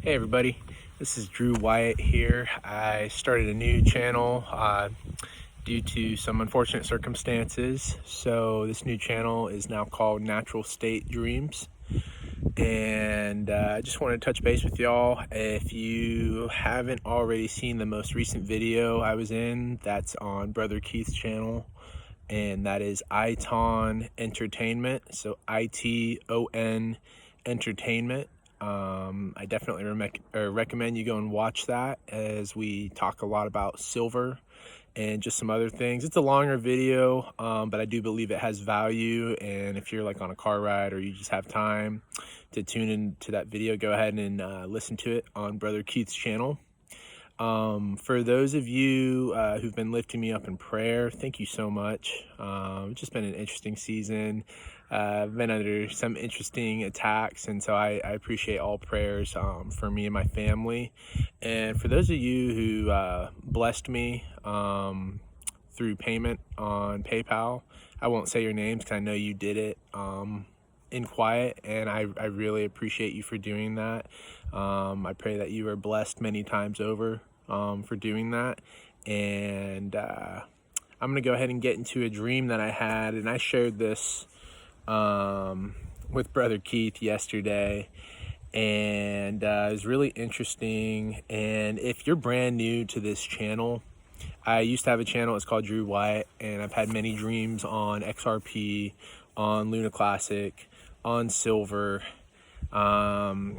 Hey everybody, this is Drew Wyatt here. I started a new channel due to some unfortunate circumstances. So this new channel is now called Natural State Dreams. And I just wanted to touch base with y'all. If you haven't already seen the most recent video I was in, that's on Brother Keith's channel. And that is Iton Entertainment, so ITON Entertainment. I definitely recommend you go and watch that, as we talk a lot about silver and just some other things. It's a longer video, but I do believe it has value, and if you're like on a car ride or you just have time to tune into that video, go ahead and listen to it on Brother Keith's channel. For those of you who've been lifting me up in prayer, thank you so much. It's just been an interesting season. I've been under some interesting attacks, and so I appreciate all prayers for me and my family. And for those of you who blessed me through payment on PayPal, I won't say your names because I know you did it in quiet, and I really appreciate you for doing that. I pray that you are blessed many times over for doing that. And I'm gonna go ahead and get into a dream that I had, and I shared this with Brother Keith yesterday, and it was really interesting. And if you're brand new to this channel, I used to have a channel, it's called Drew Wyatt, and I've had many dreams on XRP, on Luna Classic, on silver. I've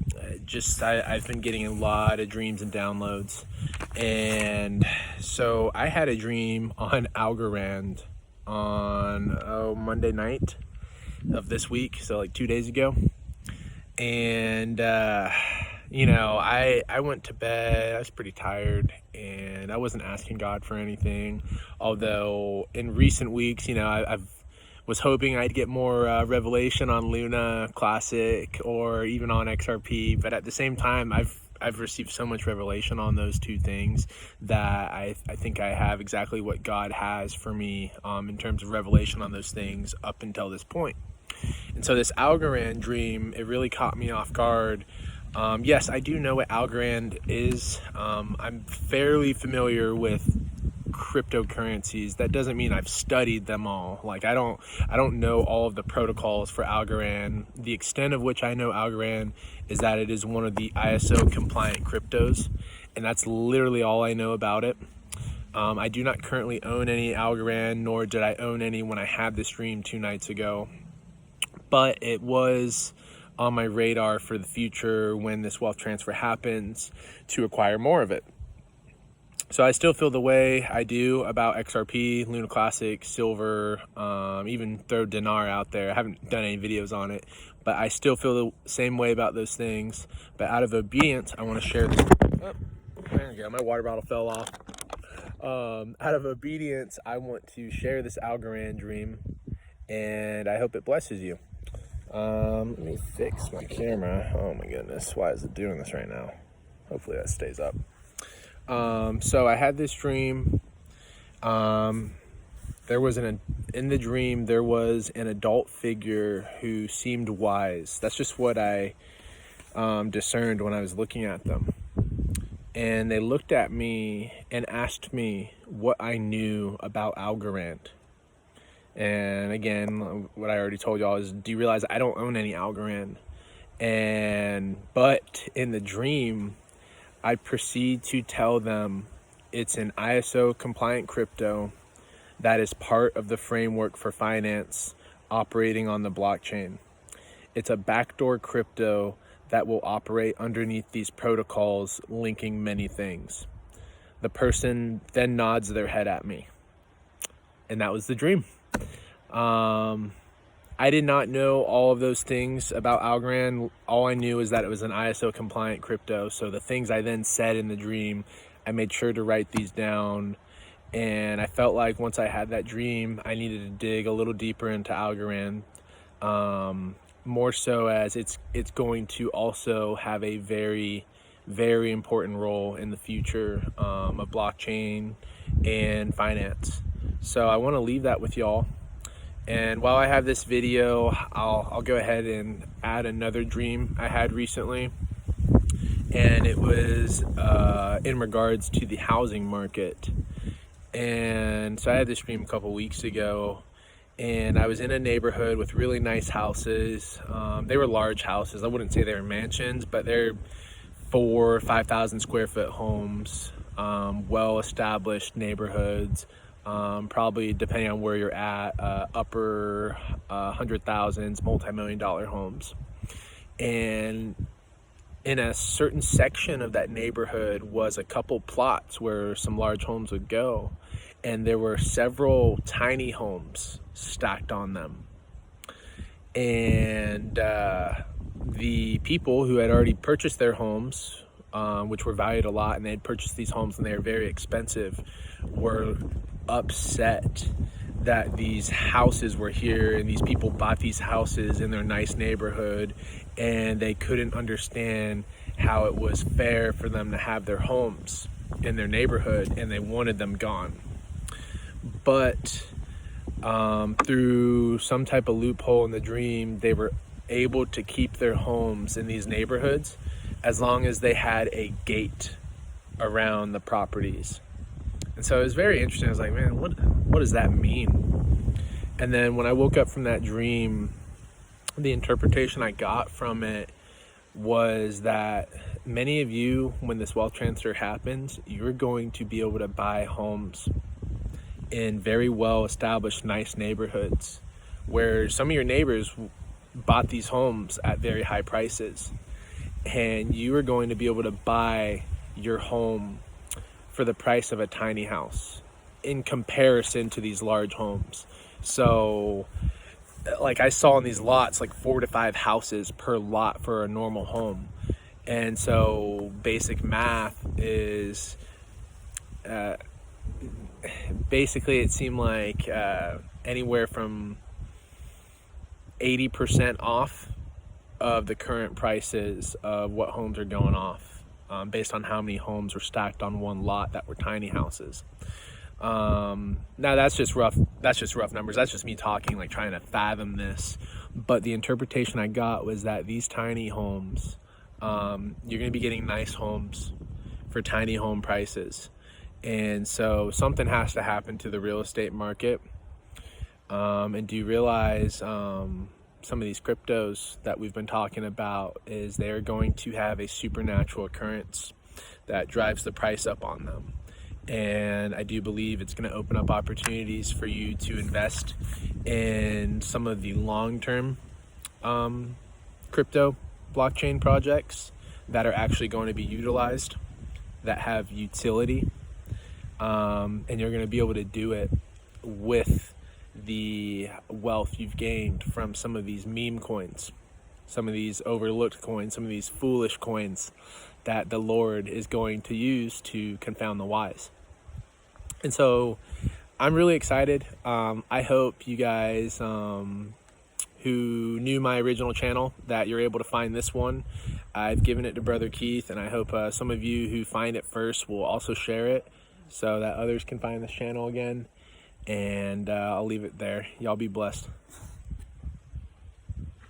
been getting a lot of dreams and downloads. And so I had a dream on Algorand on Monday night of this week, so like 2 days ago. And I went to bed. I was pretty tired, and I wasn't asking God for anything, although in recent weeks, I was hoping I'd get more revelation on Luna Classic or even on XRP. But at the same time, I've received so much revelation on those two things that I think I have exactly what God has for me in terms of revelation on those things up until this point. And so this Algorand dream, it really caught me off guard. Yes, I do know what Algorand is. I'm fairly familiar with cryptocurrencies. That doesn't mean I've studied them all. Like I don't know all of the protocols for Algorand. The extent of which I know Algorand is that it is one of the ISO compliant cryptos, and that's literally all I know about it. I do not currently own any Algorand, nor did I own any when I had this dream 2 nights ago, but it was on my radar for the future when this wealth transfer happens to acquire more of it. So I still feel the way I do about XRP, Luna Classic, silver, even throw dinar out there. I haven't done any videos on it, but I still feel the same way about those things. But out of obedience, I want to share this. Oh, there we go. My water bottle fell off. Out of obedience, I want to share this Algorand dream, and I hope it blesses you. Let me fix my camera. Oh my goodness, why is it doing this right now? Hopefully that stays up. So I had this dream. In the dream, there was an adult figure who seemed wise. That's just what I discerned when I was looking at them. And they looked at me and asked me what I knew about Algorand. And again, what I already told y'all is, do you realize I don't own any Algorand? But in the dream, I proceed to tell them it's an ISO compliant crypto that is part of the framework for finance operating on the blockchain. It's a backdoor crypto that will operate underneath these protocols, linking many things. The person then nods their head at me, and that was the dream. I did not know all of those things about Algorand. All I knew is that it was an ISO compliant crypto. So the things I then said in the dream, I made sure to write these down. And I felt like once I had that dream, I needed to dig a little deeper into Algorand. More so as it's going to also have a very, very important role in the future of blockchain and finance. So I want to leave that with y'all. And while I have this video, I'll go ahead and add another dream I had recently. and it was in regards to the housing market. And so I had this dream a couple weeks ago, and I was in a neighborhood with really nice houses. They were large houses. I wouldn't say they were mansions, but they're 4,000 or 5,000 square foot homes, well-established neighborhoods, probably depending on where you're at, upper 100,000s, multi-million-dollar homes. And in a certain section of that neighborhood was a couple plots where some large homes would go, and there were several tiny homes stacked on them. And the people who had already purchased their homes, which were valued a lot, and they had purchased these homes and they were very expensive, were upset that these houses were here and these people bought these houses in their nice neighborhood, and they couldn't understand how it was fair for them to have their homes in their neighborhood, and they wanted them gone. But through some type of loophole in the dream, they were able to keep their homes in these neighborhoods as long as they had a gate around the properties. And so it was very interesting. I was like, man, what does that mean? And then when I woke up from that dream, the interpretation I got from it was that many of you, when this wealth transfer happens, you're going to be able to buy homes in very well-established, nice neighborhoods where some of your neighbors bought these homes at very high prices, and you are going to be able to buy your home for the price of a tiny house in comparison to these large homes. So like I saw in these lots, like 4 to 5 houses per lot for a normal home. And so basic math is basically it seemed like anywhere from 80% off of the current prices of what homes are going off, based on how many homes were stacked on one lot that were tiny houses. Now that's just rough numbers. That's just me talking, like trying to fathom this. But the interpretation I got was that these tiny homes, you're going to be getting nice homes for tiny home prices. And so something has to happen to the real estate market. And do you realize some of these cryptos that we've been talking about is they're going to have a supernatural occurrence that drives the price up on them. And I do believe it's going to open up opportunities for you to invest in some of the long-term crypto blockchain projects that are actually going to be utilized, that have utility, and you're going to be able to do it with the wealth you've gained from some of these meme coins, some of these overlooked coins, some of these foolish coins that the Lord is going to use to confound the wise. And so I'm really excited. I hope you guys who knew my original channel, that you're able to find this one. I've given it to Brother Keith, and I hope some of you who find it first will also share it so that others can find this channel again. And I'll leave it there. Y'all be blessed.